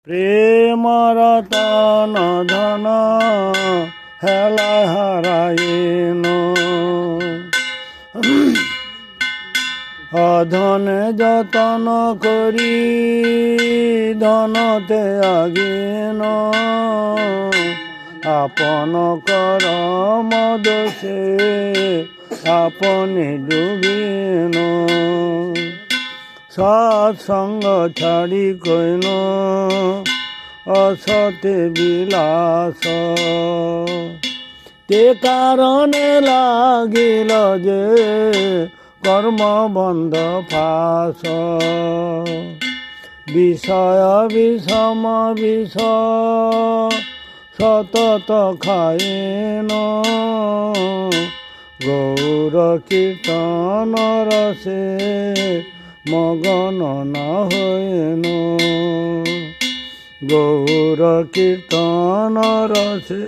প্রেম রতন ধন হেলা হারাইন, অধনে যতন করি ধনতে আগিন, আপন কর মদসে আপনি ডুবিন। সৎসঙ্গ ছাড়ি কইন অসতে বিলাস, তে কারণে লাগিল যে কর্মবন্ধ ফাঁস। বিষয় বিষম বিষ সতত খাইন, গৌর কীর্তন রসে মগন ন হইন। গৌর কীর্তন রসে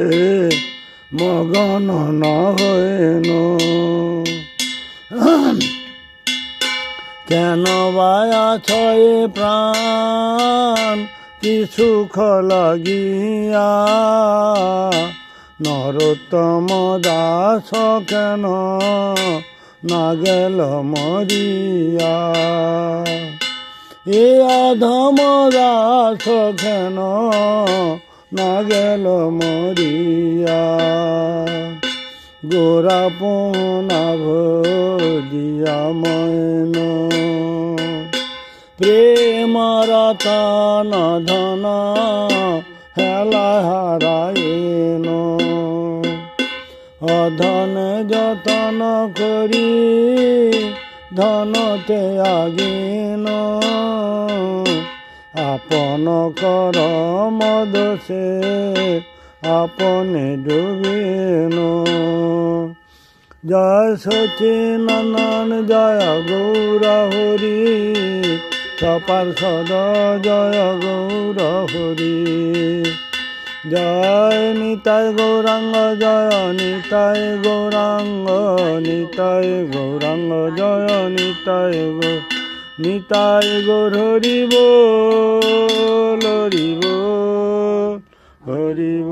মগন ন হইন। কেন বায়াছ এ প্রাণ কি সুখ লাগিয়া, নরোত্তম দাস কেন না গেল মরিয়া। এ অধম দাস কেন না গেল মরিয়া, গোরা পুনা ভজিয়া ময়ন। প্রেম রতন ধন হেলা হারাইন, অধনে যতন করি ধনতে আগিন, আপন কর মদসে আপনি ডুবিন। জয় সচিনানন্দ জয় গৌর হরি, সপার্ষদ জয় গৌর হরি। জয় নিতাই গৌরাঙ্গ জয় নিতাই গৌরাঙ্গ, নিতাই গৌরাঙ্গ জয় নিতাই নিতাই গৌর হরি বল হরি বল হরি বল।